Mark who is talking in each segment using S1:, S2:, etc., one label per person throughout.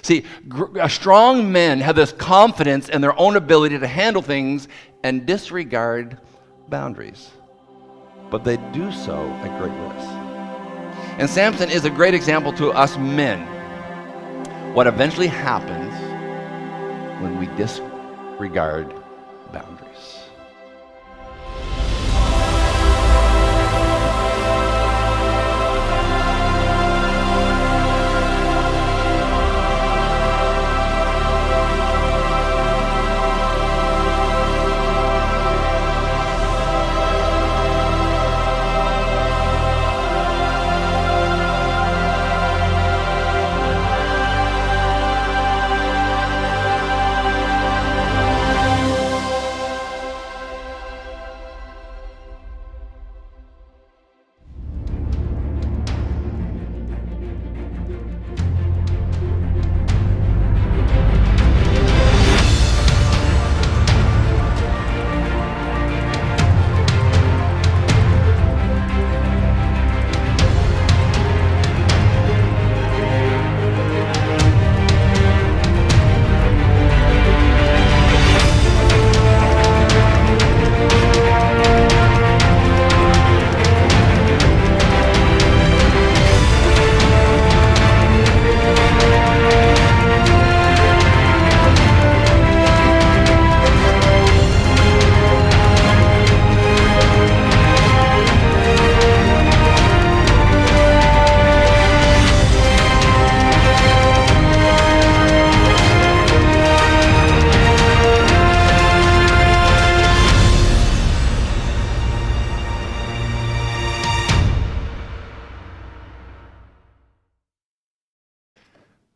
S1: See, strong men have this confidence in their own ability to handle things and disregard boundaries. But they do so at great risk. And Samson is a great example to us men. What eventually happens when we disregard boundaries.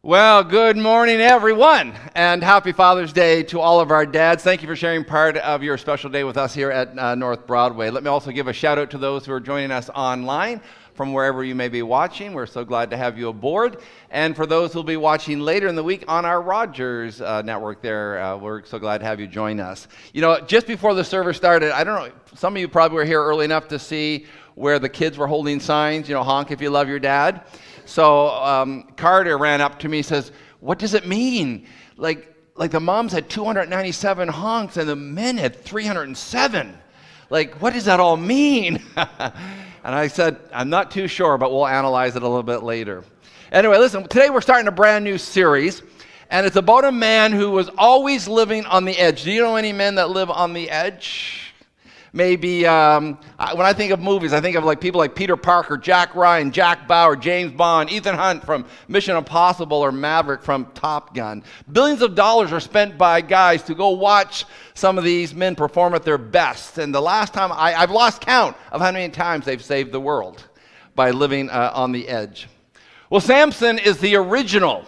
S1: Well, good morning, everyone, and happy Father's Day to all of our dads. Thank you for sharing part of your special day with us here at North Broadway. Let me also give a shout out to those who are joining us online from wherever you may be watching. We're so glad to have you aboard. And for those who will be watching later in the week on our Rogers network there, we're so glad to have you join us. You know, just before the service started, I don't know, some of you probably were here early enough to see where the kids were holding signs, you know, honk if you love your dad. So Carter ran up to me and says, what does it mean? Like the moms had 297 honks and the men had 307. Like, what does that all mean? And I said, I'm not too sure, but we'll analyze it a little bit later. Anyway, listen, today we're starting a brand new series, and it's about a man who was always living on the edge. Do you know any men that live on the edge? Maybe when I think of movies, I think of like people like Peter Parker, Jack Ryan, Jack Bauer, James Bond, Ethan Hunt from Mission Impossible, or Maverick from Top Gun. Billions of dollars are spent by guys to go watch some of these men perform at their best. And the last time, I've lost count of how many times they've saved the world by living on the edge. Well, Samson is the original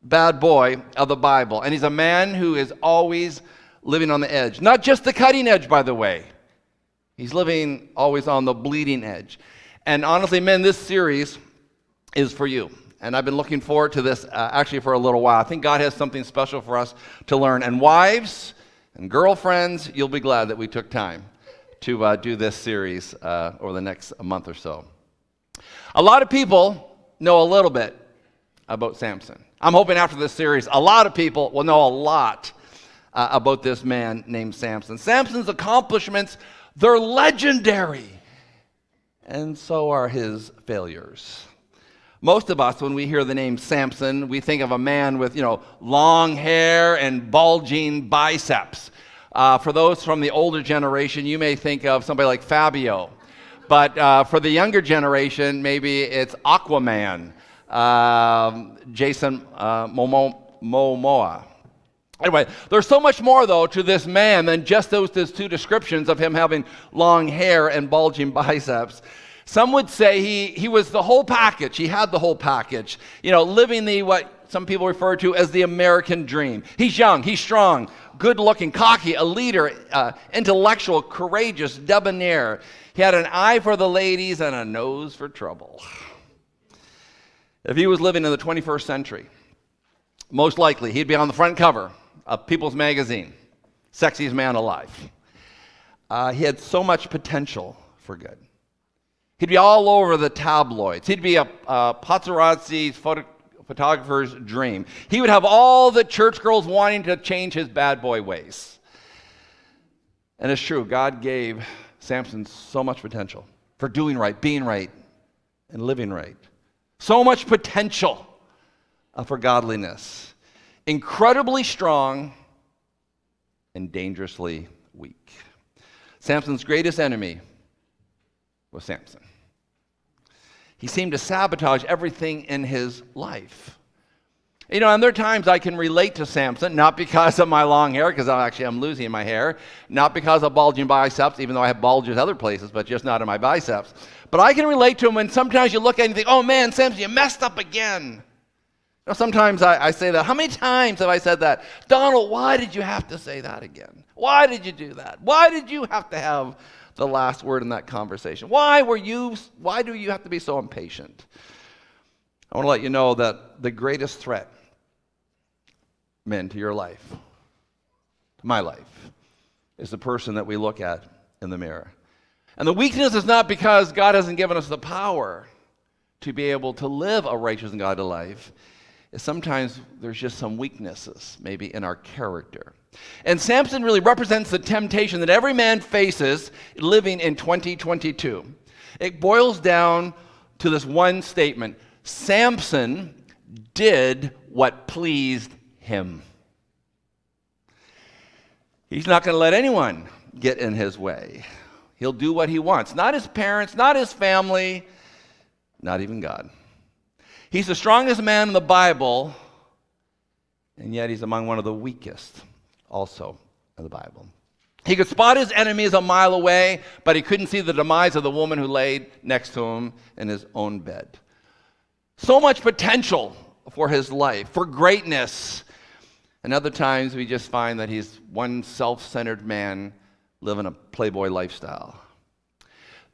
S1: bad boy of the Bible, and he's a man who is always living on the edge. Not just the cutting edge, by the way. He's living always on the bleeding edge. And honestly, men, this series is for you. And I've been looking forward to this actually for a little while. I think God has something special for us to learn. And wives and girlfriends, you'll be glad that we took time to do this series over the next month or so. A lot of people know a little bit about Samson. I'm hoping after this series, a lot of people will know a lot about this man named Samson. Samson's accomplishments, they're legendary. And so are his failures. Most of us, when we hear the name Samson, we think of a man with, long hair and bulging biceps. For those from the older generation, you may think of somebody like Fabio. But for the younger generation, maybe it's Aquaman, Jason Momoa. Anyway, there's so much more, though, to this man than just those two descriptions of him having long hair and bulging biceps. Some would say he was the whole package. He had the whole package. Living what some people refer to as the American dream. He's young, he's strong, good-looking, cocky, a leader, intellectual, courageous, debonair. He had an eye for the ladies and a nose for trouble. If he was living in the 21st century, most likely he'd be on the front cover of People's Magazine, Sexiest Man Alive. He had so much potential for good. He'd be all over the tabloids. He'd be a paparazzi's photographer's dream. He would have all the church girls wanting to change his bad boy ways. And it's true, God gave Samson so much potential for doing right, being right, and living right. So much potential for godliness. Incredibly strong and dangerously weak. Samson's greatest enemy was Samson. He seemed to sabotage everything in his life. You know, and there are times I can relate to Samson, not because of my long hair, because I'm losing my hair, not because of bulging biceps, even though I have bulges other places, but just not in my biceps. But I can relate to him when sometimes you look at him and think, oh man, Samson, you messed up again. You know, sometimes I say that. How many times have I said that? Donald, why did you have to say that again? Why did you do that? Why did you have to have the last word in that conversation? Why do you have to be so impatient? I want to let you know that the greatest threat, men, to your life, to my life, is the person that we look at in the mirror. And the weakness is not because God hasn't given us the power to be able to live a righteous and godly life. It's sometimes there's just some weaknesses, maybe in our character. And Samson really represents the temptation that every man faces living in 2022. It boils down to this one statement: Samson did what pleased him. He's not going to let anyone get in his way. He'll do what he wants. Not his parents, not his family, not even God. He's the strongest man in the Bible, and yet he's among one of the weakest also in the Bible. He could spot his enemies a mile away, but he couldn't see the demise of the woman who laid next to him in his own bed. So much potential for his life, for greatness. And other times we just find that he's one self-centered man living a playboy lifestyle.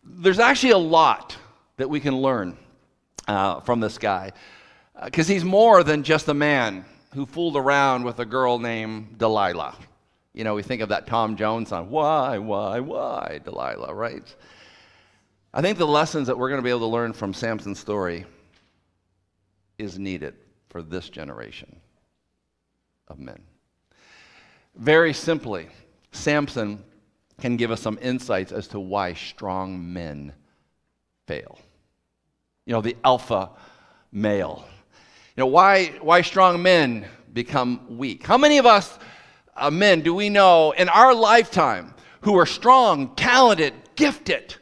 S1: There's actually a lot that we can learn from this guy, because he's more than just a man who fooled around with a girl named Delilah. You know, we think of that Tom Jones song, why, Delilah, right? I think the lessons that we're going to be able to learn from Samson's story is needed for this generation of men. Very simply, Samson can give us some insights as to why strong men fail. You know, the alpha male. You know, why strong men become weak. How many of us men do we know in our lifetime who are strong, talented, gifted,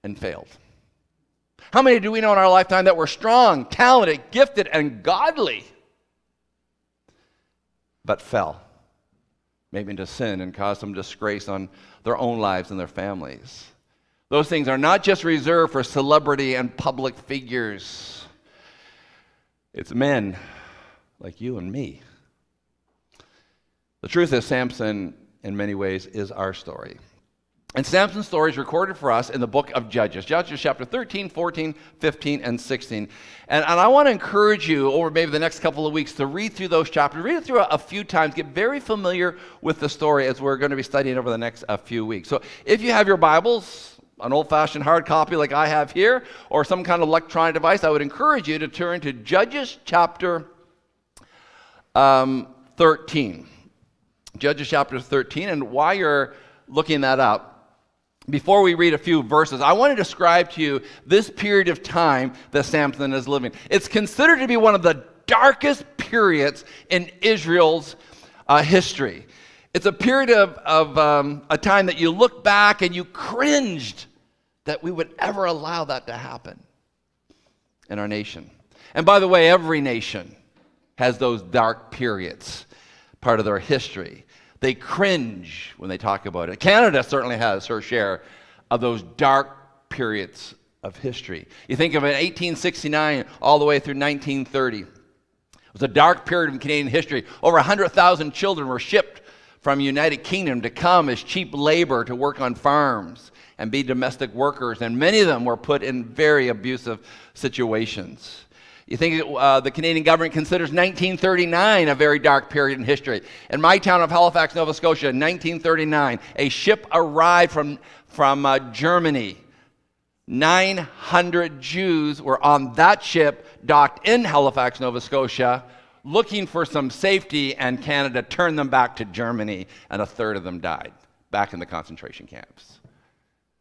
S1: and failed? How many do we know in our lifetime that were strong, talented, gifted, and godly, but fell, maybe into sin, and caused some disgrace on their own lives and their families? Those things are not just reserved for celebrity and public figures. It's men like you and me. The truth is, Samson, in many ways, is our story. And Samson's story is recorded for us in the book of Judges. Judges chapter 13, 14, 15, and 16. And I want to encourage you over maybe the next couple of weeks to read through those chapters. Read it through a few times. Get very familiar with the story as we're going to be studying over the next few weeks. So if you have your Bibles, an old-fashioned hard copy like I have here, or some kind of electronic device, I would encourage you to turn to Judges chapter 13. Judges chapter 13. And while you're looking that up, before we read a few verses, I want to describe to you this period of time that Samson is living. It's considered to be one of the darkest periods in Israel's history. It's a period of a time that you look back and you cringed that we would ever allow that to happen in our nation. And by the way, every nation has those dark periods, part of their history. They cringe when they talk about it. Canada certainly has her share of those dark periods of history. You think of it, 1869 all the way through 1930. It was a dark period in Canadian history. Over 100,000 children were shipped from United Kingdom to come as cheap labor to work on farms and be domestic workers, and many of them were put in very abusive situations. You think the Canadian government considers 1939 a very dark period in history. In my town of Halifax, Nova Scotia, in 1939, a ship arrived from Germany, 900 Jews were on that ship docked in Halifax, Nova Scotia, looking for some safety, and Canada turned them back to Germany, and a third of them died back in the concentration camps.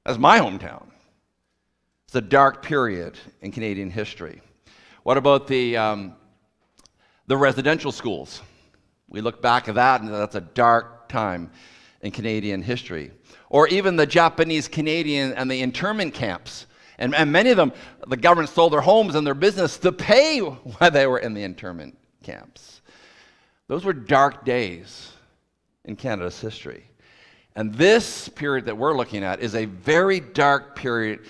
S1: That's my hometown. It's a dark period in Canadian history. What about the residential schools? We look back at that, and that's a dark time in Canadian history. Or even the Japanese Canadian and the internment camps. And many of them, the government sold their homes and their business to pay while they were in the internment camps. Those were dark days in Canada's history. And this period that we're looking at is a very dark period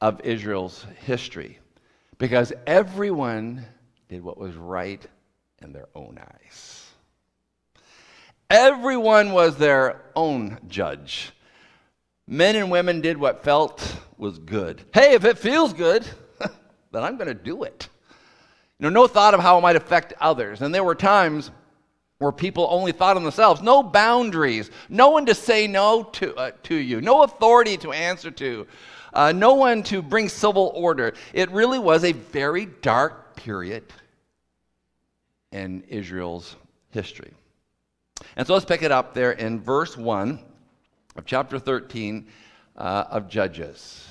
S1: of Israel's history, because everyone did what was right in their own eyes. Everyone was their own judge. Men and women did what felt was good. Hey, if it feels good, then I'm going to do it. No thought of how it might affect others. And there were times where people only thought of themselves. No boundaries. No one to say no to you. No authority to answer to. No one to bring civil order. It really was a very dark period in Israel's history. And so let's pick it up there in verse 1 of chapter 13 of Judges.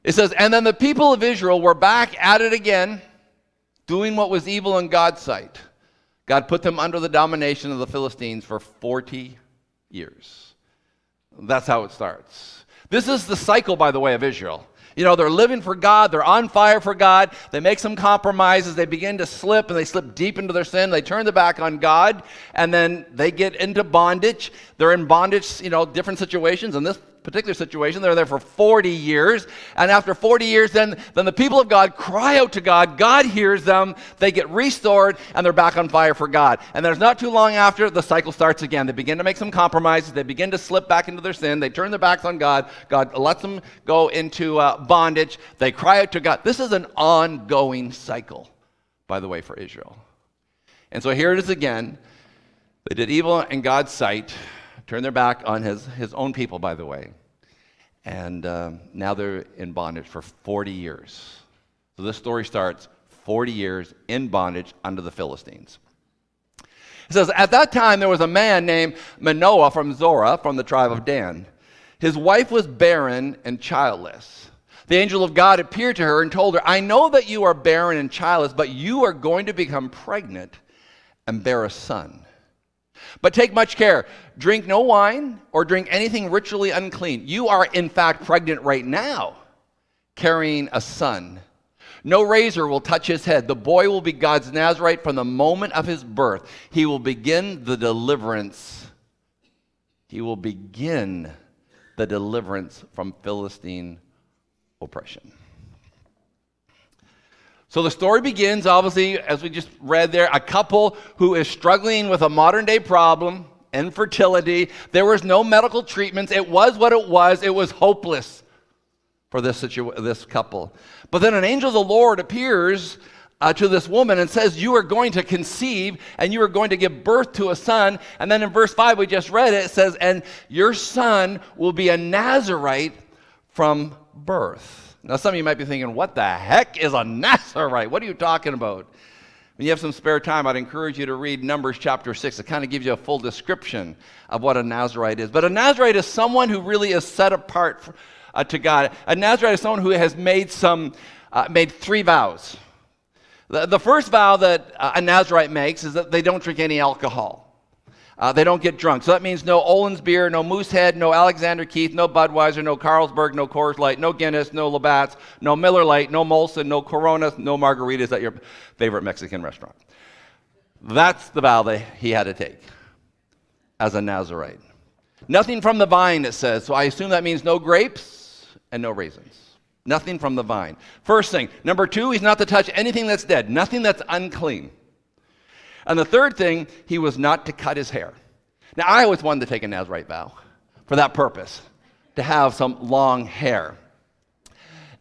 S1: It says, "And then the people of Israel were back at it again, doing what was evil in God's sight. God put them under the domination of the Philistines for 40 years. That's how it starts. This is the cycle, by the way, of Israel. They're living for God. They're on fire for God. They make some compromises. They begin to slip, and they slip deep into their sin. They turn their back on God, and then they get into bondage. They're in bondage, different situations. In this particular situation, they're there for 40 years. And after 40 years, then the people of God cry out to God. God hears them. They get restored, and they're back on fire for God. And there's not too long after, the cycle starts again. They begin to make some compromises. They begin to slip back into their sin. They turn their backs on God. God lets them go into bondage. They cry out to God. This is an ongoing cycle, by the way, for Israel. And so here it is again. They did evil in God's sight, turned their back on his own people, by the way. And now they're in bondage for 40 years. So this story starts 40 years in bondage under the Philistines. It says, "At that time there was a man named Manoah from Zorah, from the tribe of Dan. His wife was barren and childless. The angel of God appeared to her and told her, 'I know that you are barren and childless, but you are going to become pregnant and bear a son. But take much care. Drink no wine or drink anything ritually unclean. You are in fact pregnant right now, carrying a son. No razor will touch his head. The boy will be God's Nazarite from the moment of his birth. He will begin the deliverance. He will begin the deliverance from Philistine oppression.'" So the story begins, obviously, as we just read there, a couple who is struggling with a modern day problem, infertility. There was no medical treatments. It was what it was. It was hopeless for this couple. But then an angel of the Lord appears to this woman and says, "You are going to conceive and you are going to give birth to a son." And then in verse 5, we just read it, it says, "And your son will be a Nazarite from birth." Now, some of you might be thinking, what the heck is a Nazarite? What are you talking about? When you have some spare time, I'd encourage you to read Numbers chapter 6. It kind of gives you a full description of what a Nazarite is. But a Nazarite is someone who really is set apart to God. A Nazarite is someone who has made three vows. The first vow that a Nazarite makes is that they don't drink any alcohol. They don't get drunk. So that means no Olin's beer, no Moosehead, no Alexander Keith, no Budweiser, no Carlsberg, no Coors Light, no Guinness, no Labatt's, no Miller Lite, no Molson, no Coronas, no margaritas at your favorite Mexican restaurant. That's the vow that he had to take as a Nazarite. Nothing from the vine, it says. So I assume that means no grapes and no raisins. Nothing from the vine. First thing. Number 2, he's not to touch anything that's dead, nothing that's unclean. And the third thing, he was not to cut his hair. Now, I always wanted to take a Nazarite vow for that purpose, to have some long hair.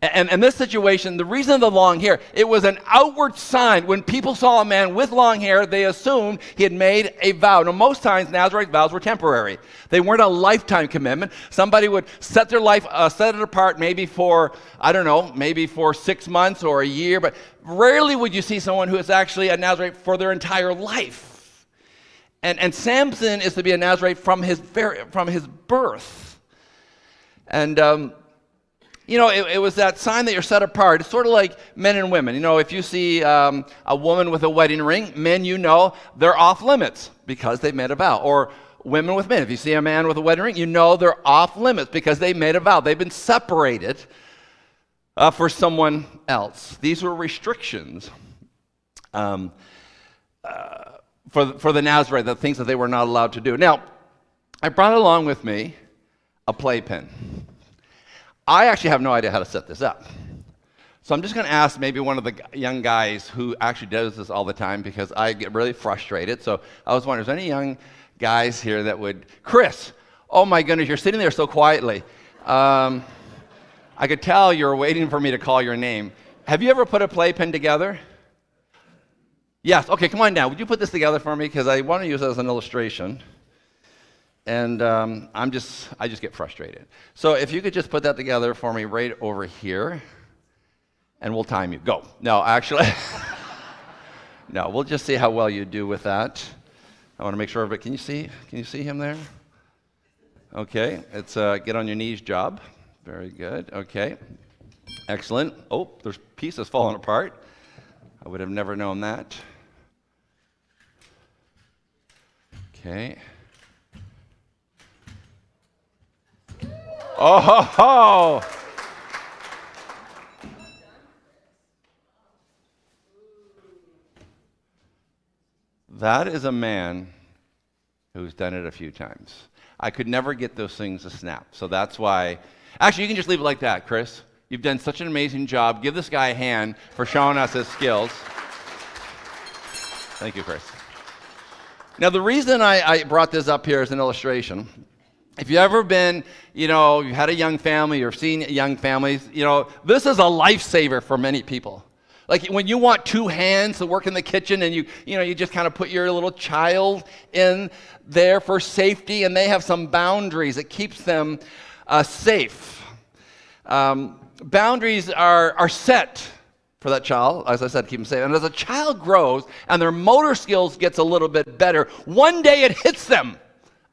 S1: And this situation, the reason of the long hair, it was an outward sign. When people saw a man with long hair, they assumed he had made a vow. Now, most times, Nazarite vows were temporary. They weren't a lifetime commitment. Somebody would set their life, set it apart maybe for, maybe for 6 months or a year, but rarely would you see someone who is actually a Nazarite for their entire life. And Samson is to be a Nazarite from his birth. And it was that sign that you're set apart. It's sort of like men and women. If you see a woman with a wedding ring, men, they're off limits because they made a vow. Or women with men. If you see a man with a wedding ring, they're off limits because they made a vow. They've been separated for someone else. These were restrictions for the Nazarite, the things that they were not allowed to do. Now, I brought along with me a playpen. I actually have no idea how to set this up. So I'm just going to ask maybe one of the young guys who actually does this all the time because I get really frustrated. So I was wondering, is there any young guys here that would... Chris, oh my goodness, you're sitting there so quietly. I could tell you were waiting for me to call your name. Have you ever put a playpen together? Yes. Okay, come on down. Would you put this together for me? Because I want to use it as an illustration. And I just get frustrated. So if you could just put that together for me right over here, and we'll time you. Go. No, actually, no. We'll just see how well you do with that. I want to make sure of it. Can you see him there? Okay. It's a get on your knees job. Very good. Okay. Excellent. Oh, there's pieces falling apart. I would have never known that. Okay. Oh, that is a man who's done it a few times. I could never get those things to snap. So that's why, actually, you can just leave it like that, Chris. You've done such an amazing job. Give this guy a hand for showing us his skills. Thank you, Chris. Now, the reason I brought this up here as an illustration, if you've ever been, you've had a young family or seen young families, this is a lifesaver for many people. Like when you want two hands to work in the kitchen and you just kind of put your little child in there for safety and they have some boundaries that keeps them safe. Boundaries are set for that child, as I said, keep them safe. And as a child grows and their motor skills gets a little bit better, one day it hits them.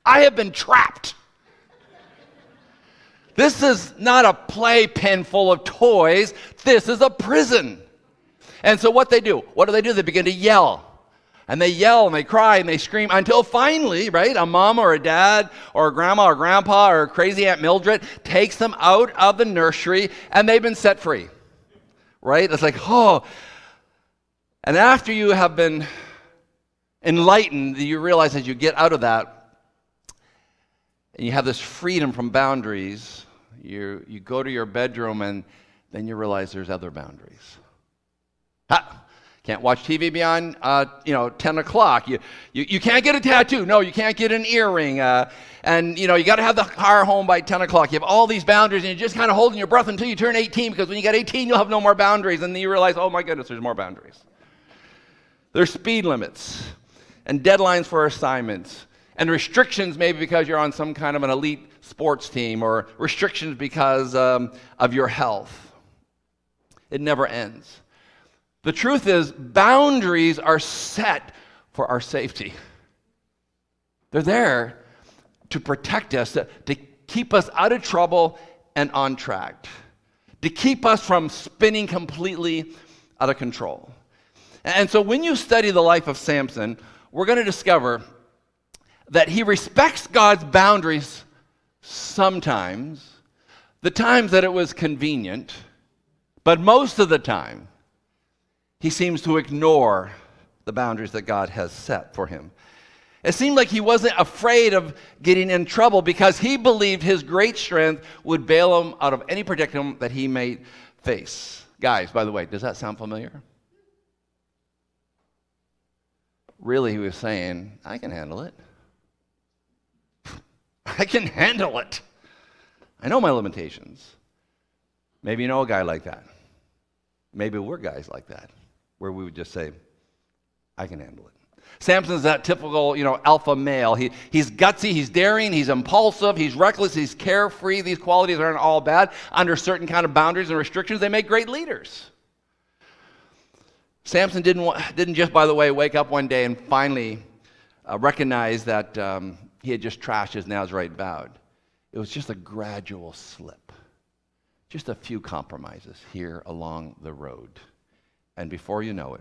S1: I have been trapped. This is not a playpen full of toys. This is a prison. And so what do? They begin to yell. And they yell and they cry and they scream until finally, right, a mom or a dad or a grandma or grandpa or crazy Aunt Mildred takes them out of the nursery and they've been set free. Right? It's like, oh. And after you have been enlightened, you realize as you get out of that and you have this freedom from boundaries, you go to your bedroom and then you realize there's other boundaries. Can't watch TV beyond 10 o'clock. You can't get a tattoo. No, you can't get an earring. And you got to have the car home by 10 o'clock. You have all these boundaries and you're just kind of holding your breath until you turn 18, because when you get 18, you'll have no more boundaries. And then you realize, oh my goodness, there's more boundaries. There's speed limits and deadlines for assignments and restrictions, maybe because you're on some kind of an elite sports team, or restrictions because of your health. It never ends. The truth is, boundaries are set for our safety. They're there to protect us, to keep us out of trouble and on track, to keep us from spinning completely out of control. And so when you study the life of Samson, we're going to discover that he respects God's boundaries sometimes, the times that it was convenient, but most of the time, he seems to ignore the boundaries that God has set for him. It seemed like he wasn't afraid of getting in trouble because he believed his great strength would bail him out of any predicament that he may face. Guys, by the way, does that sound familiar? Really, he was saying, I can handle it. I can handle it. I know my limitations. Maybe you know a guy like that. Maybe we're guys like that, where we would just say, I can handle it. Samson's that typical, alpha male. He's gutsy, he's daring, he's impulsive, he's reckless, he's carefree. These qualities aren't all bad. Under certain kind of boundaries and restrictions, they make great leaders. Samson didn't just, by the way, wake up one day and finally recognize that he had just trashed his Nazirite vow. It was just a gradual slip. Just a few compromises here along the road. And before you know it,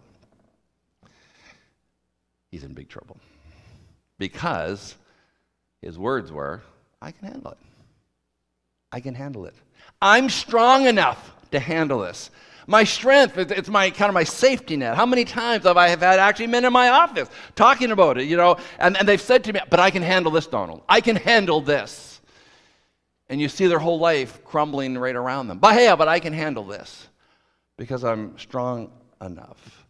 S1: he's in big trouble. Because his words were, I can handle it. I can handle it. I'm strong enough to handle this. My strength, it's my kind of my safety net. How many times have I had actually men in my office talking about it, and they've said to me, but I can handle this, Donald. I can handle this. And you see their whole life crumbling right around them. But I can handle this because I'm strong enough.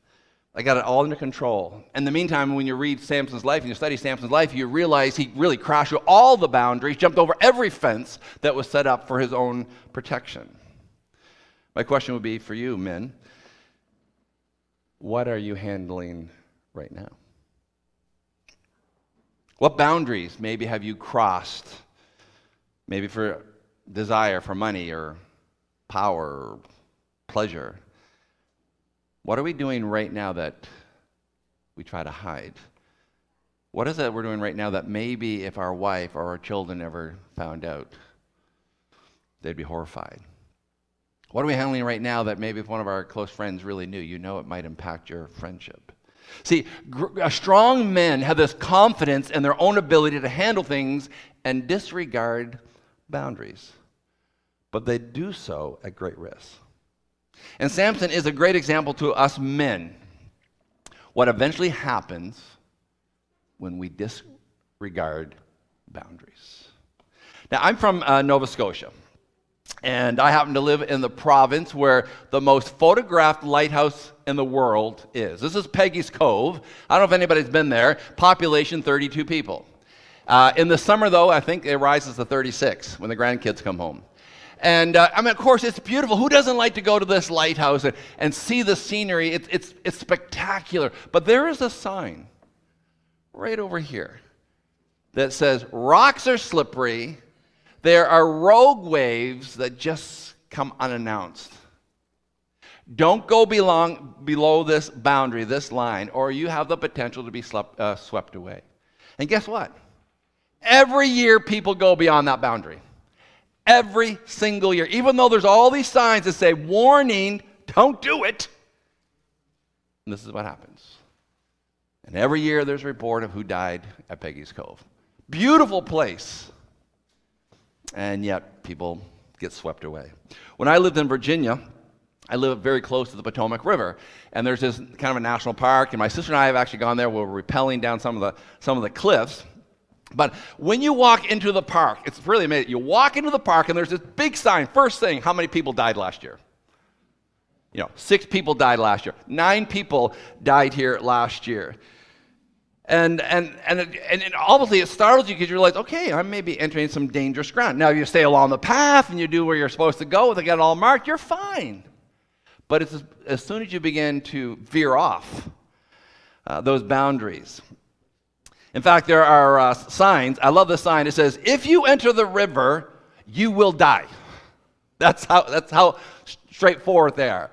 S1: I got it all under control. In the meantime, when you read Samson's life and you study Samson's life, you realize he really crashed through all the boundaries, jumped over every fence that was set up for his own protection. My question would be for you, men, what are you handling right now? What boundaries maybe have you crossed? Maybe for desire, for money, or power, or pleasure. What are we doing right now that we try to hide? What is it we're doing right now that maybe if our wife or our children ever found out, they'd be horrified? What are we handling right now that maybe if one of our close friends really knew, it might impact your friendship? See, strong men have this confidence in their own ability to handle things and disregard boundaries. But they do so at great risk. And Samson is a great example to us men. What eventually happens when we disregard boundaries. Now, I'm from Nova Scotia. And I happen to live in the province where the most photographed lighthouse in the world is. This is Peggy's Cove. I don't know if anybody's been there. Population 32 people. In the summer, though, I think it rises to 36 when the grandkids come home. And of course, it's beautiful. Who doesn't like to go to this lighthouse and see the scenery? It's spectacular. But there is a sign right over here that says, rocks are slippery. There are rogue waves that just come unannounced. Don't go below this boundary, this line, or you have the potential to be swept away. And guess what? Every year people go beyond that boundary. Every single year. Even though there's all these signs that say, warning, don't do it. And this is what happens. And every year there's a report of who died at Peggy's Cove. Beautiful place. And yet people get swept away. When I lived in Virginia, I lived very close to the Potomac River, and there's this kind of a national park, and my sister and I have actually gone there. We're rappelling down some of the cliffs. But when you walk into the park, it's really amazing. You walk into the park, and there's this big sign. First thing, how many people died last year? 6 people died last year. 9 people died here last year. And obviously it startles you because you realize, okay, I'm maybe entering some dangerous ground. Now, if you stay along the path and you do where you're supposed to go, they get it all marked, you're fine. But it's as soon as you begin to veer off those boundaries. In fact, there are signs. I love the sign. It says, if you enter the river, you will die. That's how straightforward they are.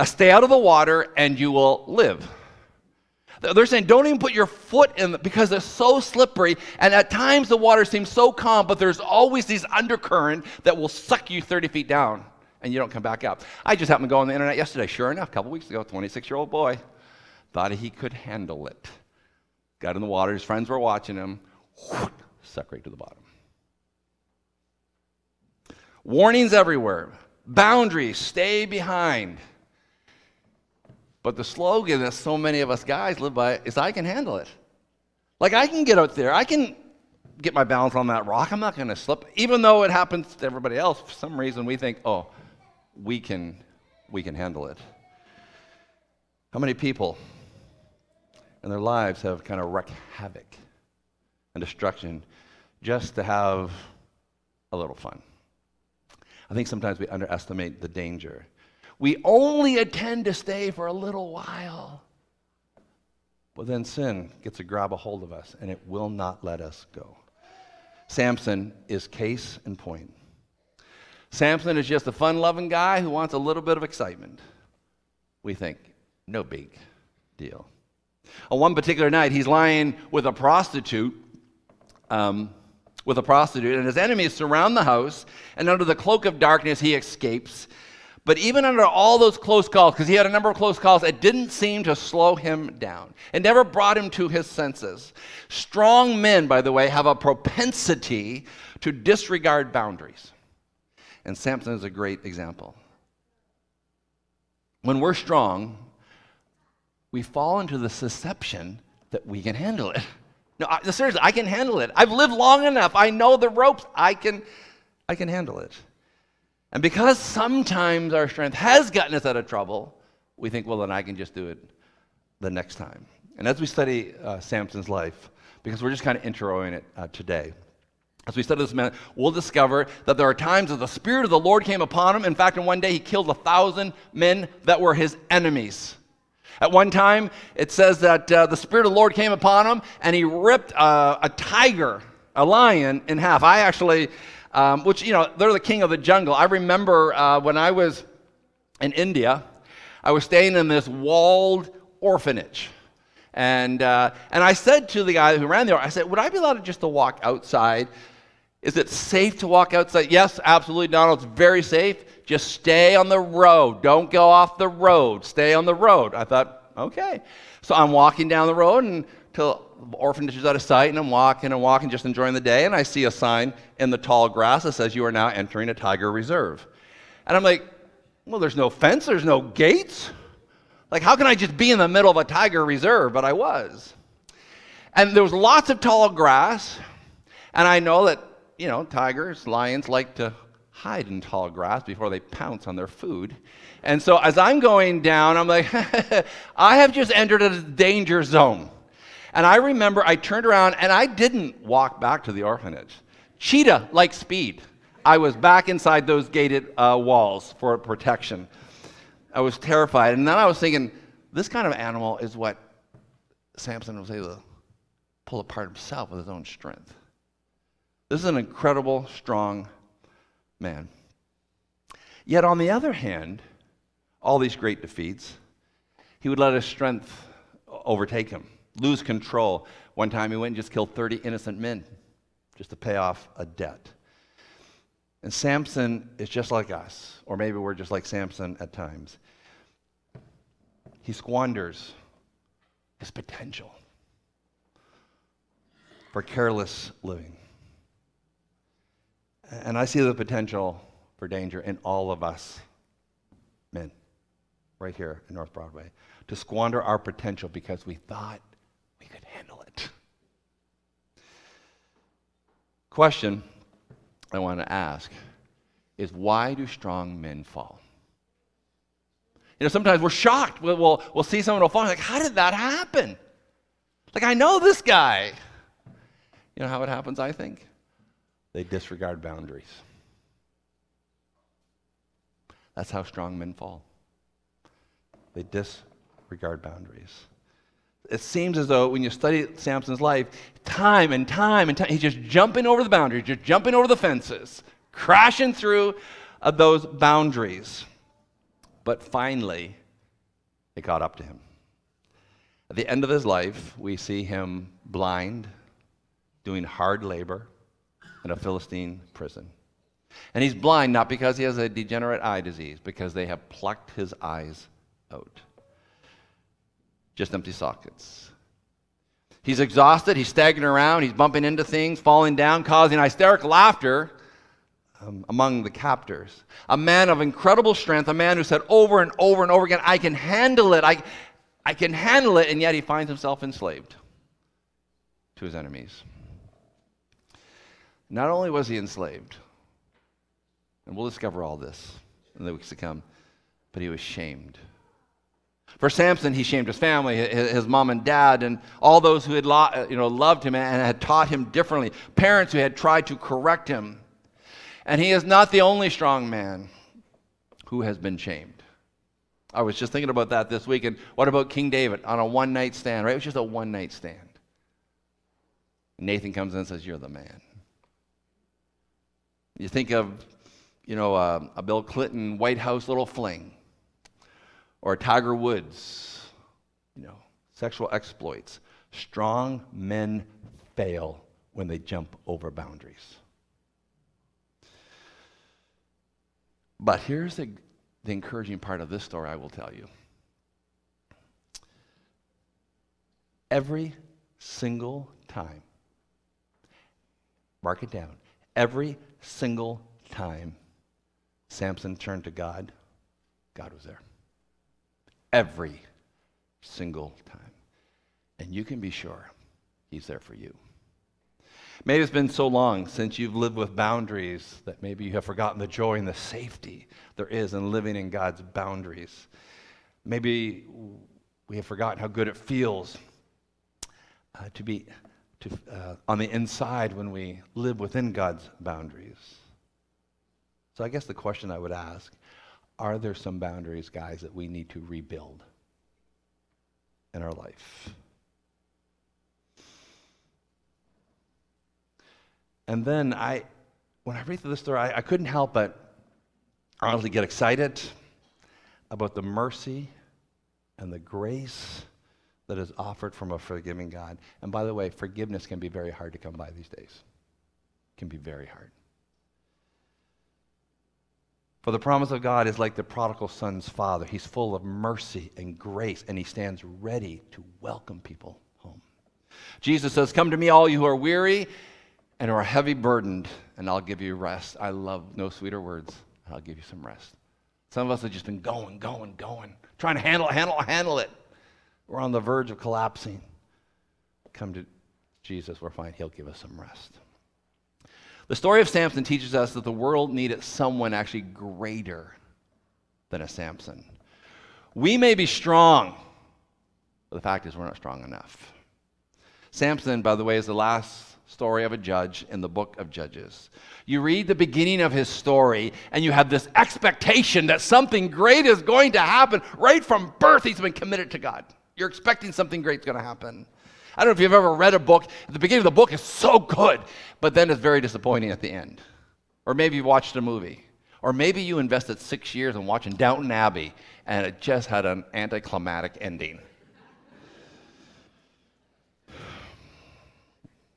S1: Stay out of the water and you will live. They're saying don't even put your foot in because they're so slippery, and at times the water seems so calm, but there's always these undercurrent that will suck you 30 feet down and you don't come back up. I just happened to go on the internet yesterday. Sure enough, a couple weeks ago, 26-year-old boy thought he could handle it. Got in the water, his friends were watching him, sucked right to the bottom. Warnings everywhere. Boundaries, stay behind. But the slogan that so many of us guys live by is, I can handle it. Like, I can get out there. I can get my balance on that rock. I'm not going to slip. Even though it happens to everybody else, for some reason we think, oh, we can handle it. How many people in their lives have kind of wreaked havoc and destruction just to have a little fun? I think sometimes we underestimate the danger. We only intend to stay for a little while. But then sin gets to grab a hold of us, and it will not let us go. Samson is case in point. Samson is just a fun-loving guy who wants a little bit of excitement. We think, no big deal. On one particular night, he's lying with a prostitute, and his enemies surround the house, and under the cloak of darkness, he escapes. But even under all those close calls, because he had a number of close calls, it didn't seem to slow him down. It never brought him to his senses. Strong men, by the way, have a propensity to disregard boundaries. And Samson is a great example. When we're strong, we fall into the deception that we can handle it. No, seriously, I can handle it. I've lived long enough. I know the ropes. I can handle it. And because sometimes our strength has gotten us out of trouble, we think, well, then I can just do it the next time. And as we study Samson's life, because we're just kind of introing it today, as we study this man, we'll discover that there are times that the Spirit of the Lord came upon him. In fact, in one day, he killed 1,000 men that were his enemies. At one time, it says that the Spirit of the Lord came upon him, and he ripped a tiger, a lion, in half. I actually... which, they're the king of the jungle. I remember when I was in India, I was staying in this walled orphanage. And I said to the guy who ran there, I said, would I be allowed just to walk outside? Is it safe to walk outside? Yes, absolutely, Donald. It's very safe. Just stay on the road. Don't go off the road. Stay on the road. I thought, okay. So I'm walking down the road until the orphanage is out of sight, and I'm walking, just enjoying the day, and I see a sign in the tall grass that says, you are now entering a tiger reserve. And I'm like, well, there's no fence, there's no gates. Like, how can I just be in the middle of a tiger reserve? But I was. And there was lots of tall grass, and I know that, tigers, lions like to hide in tall grass before they pounce on their food. And so as I'm going down, I'm like, I have just entered a danger zone. And I remember I turned around and I didn't walk back to the orphanage. Cheetah-like speed. I was back inside those gated walls for protection. I was terrified. And then I was thinking, this kind of animal is what Samson was able to pull apart himself with his own strength. This is an incredible, strong man. Yet on the other hand, all these great defeats, he would let his strength overtake him. Lose control. One time he went and just killed 30 innocent men just to pay off a debt. And Samson is just like us, or maybe we're just like Samson at times. He squanders his potential for careless living. And I see the potential for danger in all of us men right here in North Broadway to squander our potential because we thought we could handle it. Question I want to ask is, why do strong men fall? Sometimes we're shocked. We'll see someone will fall. Like, how did that happen? Like, I know this guy. You know how it happens, I think? They disregard boundaries. That's how strong men fall. They disregard boundaries. It seems as though when you study Samson's life, time and time, he's just jumping over the boundaries, just jumping over the fences, crashing through those boundaries. But finally, it caught up to him. At the end of his life, we see him blind, doing hard labor in a Philistine prison. And he's blind not because he has a degenerate eye disease, because they have plucked his eyes out. Just empty sockets. He's exhausted, he's staggering around, he's bumping into things, falling down, causing hysterical laughter among the captors. A man of incredible strength, a man who said over and over and over again, I can handle it, I can handle it, and yet he finds himself enslaved to his enemies. Not only was he enslaved, and we'll discover all this in the weeks to come, but he was shamed. For Samson, he shamed his family, his mom and dad, and all those who had loved him and had taught him differently, parents who had tried to correct him. And he is not the only strong man who has been shamed. I was just thinking about that this week. And what about King David on a one-night stand, right? It was just a one-night stand. Nathan comes in and says, "You're the man." You think of, a Bill Clinton White House little fling, or a Tiger Woods, sexual exploits. Strong men fail when they jump over boundaries. But here's the encouraging part of this story I will tell you. Every single time, mark it down, every single time Samson turned to God, God was there. Every single time. And you can be sure he's there for you. Maybe it's been so long since you've lived with boundaries that maybe you have forgotten the joy and the safety there is in living in God's boundaries. Maybe we have forgotten how good it feels to be on the inside when we live within God's boundaries. So I guess the question I would ask, are there some boundaries, guys, that we need to rebuild in our life? And then when I read through this story, I couldn't help but honestly get excited about the mercy and the grace that is offered from a forgiving God. And by the way, forgiveness can be very hard to come by these days. It can be very hard. For the promise of God is like the prodigal son's father. He's full of mercy and grace, and he stands ready to welcome people home. Jesus says, "Come to me, all you who are weary and who are heavy burdened, and I'll give you rest." I love no sweeter words. I'll give you some rest. Some of us have just been going, trying to handle it. We're on the verge of collapsing. Come to Jesus, we're fine. He'll give us some rest. The story of Samson teaches us that the world needed someone actually greater than a Samson. We may be strong, but the fact is we're not strong enough. Samson, by the way, is the last story of a judge in the book of Judges. You read the beginning of his story, and you have this expectation that something great is going to happen. Right from birth, he's been committed to God. You're expecting something great's going to happen. I don't know if you've ever read a book. The beginning of the book is so good, but then it's very disappointing at the end. Or maybe you watched a movie. Or maybe you invested 6 years in watching Downton Abbey, and it just had an anticlimactic ending.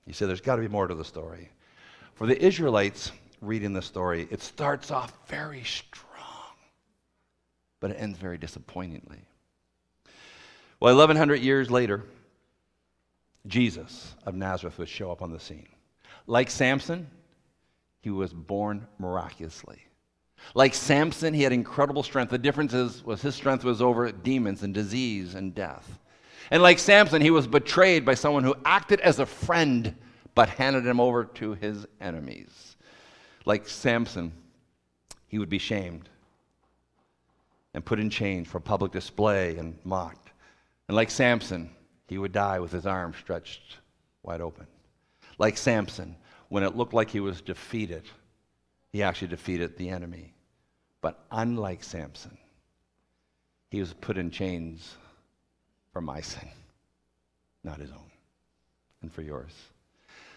S1: You say there's got to be more to the story. For the Israelites reading the story, it starts off very strong, but it ends very disappointingly. Well, 1,100 years later, Jesus of Nazareth would show up on the scene. Like Samson, he was born miraculously. Like Samson, he had incredible strength. The difference was his strength was over demons and disease and death. And like Samson, he was betrayed by someone who acted as a friend but handed him over to his enemies. Like Samson, he would be shamed and put in chains for public display and mocked. And like Samson, he would die with his arms stretched wide open. Like Samson, when it looked like he was defeated, he actually defeated the enemy. But unlike Samson, he was put in chains for my sin, not his own, and for yours.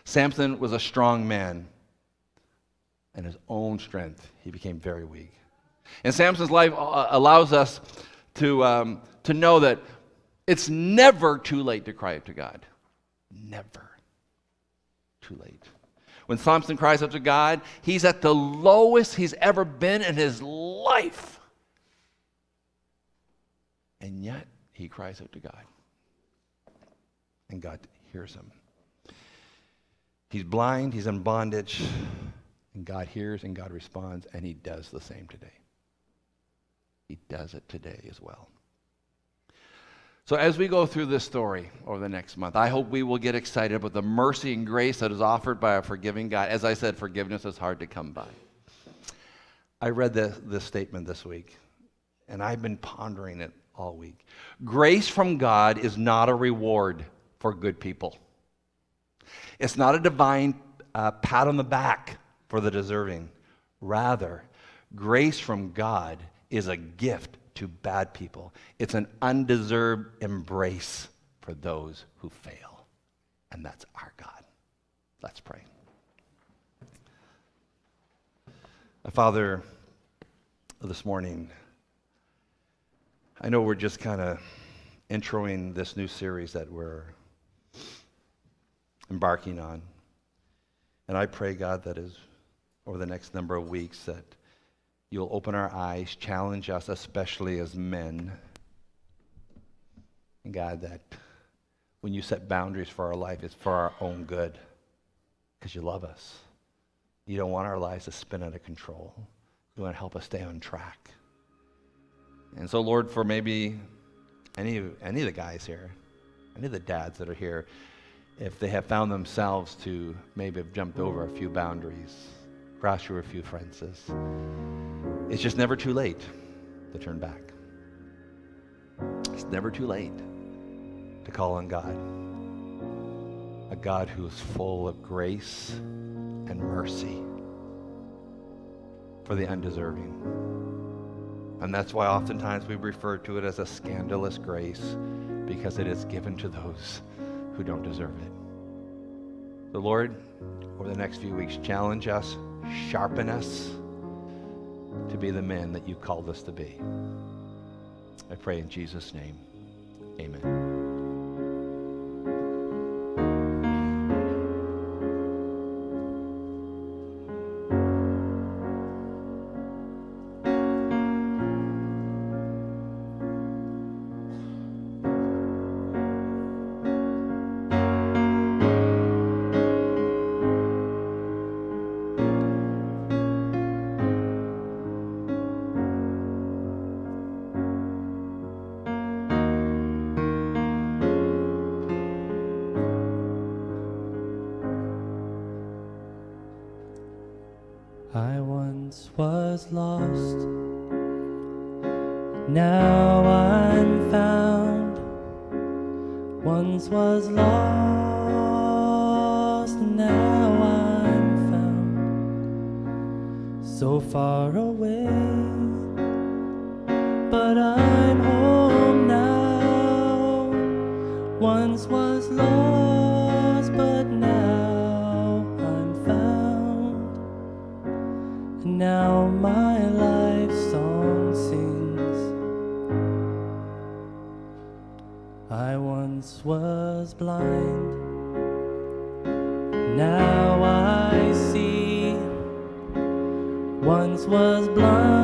S1: Samson was a strong man. In his own strength, he became very weak. And Samson's life allows us to know that it's never too late to cry out to God. Never too late. When Samson cries out to God, he's at the lowest he's ever been in his life. And yet, he cries out to God. And God hears him. He's blind, he's in bondage, and God hears and God responds, and he does the same today. He does it today as well. So as we go through this story over the next month, I hope we will get excited about the mercy and grace that is offered by a forgiving God. As I said, forgiveness is hard to come by. I read this statement this week, and I've been pondering it all week. Grace from God is not a reward for good people. It's not a divine pat on the back for the deserving. Rather, grace from God is a gift to bad people. It's an undeserved embrace for those who fail. And that's our God. Let's pray. Father, this morning, I know we're just kind of introing this new series that we're embarking on. And I pray, God, that is over the next number of weeks that you'll open our eyes, challenge us, especially as men. And God, that when you set boundaries for our life, it's for our own good, because you love us. You don't want our lives to spin out of control. You want to help us stay on track. And so, Lord, for maybe any of the guys here, any of the dads that are here, if they have found themselves to maybe have jumped over a few boundaries, crossed through a few fences, it's just never too late to turn back. It's never too late to call on God, a God who is full of grace and mercy for the undeserving. And that's why oftentimes we refer to it as a scandalous grace, because it is given to those who don't deserve it. The Lord, over the next few weeks, challenge us, sharpen us to be the men that you called us to be. I pray in Jesus' name, amen.
S2: I once was lost, now I'm found. Once was lost, now I'm found. So far away, but I'm home now. Once was lost, but now I'm found. Now my life song sings. I once was blind, now I see. Once was blind,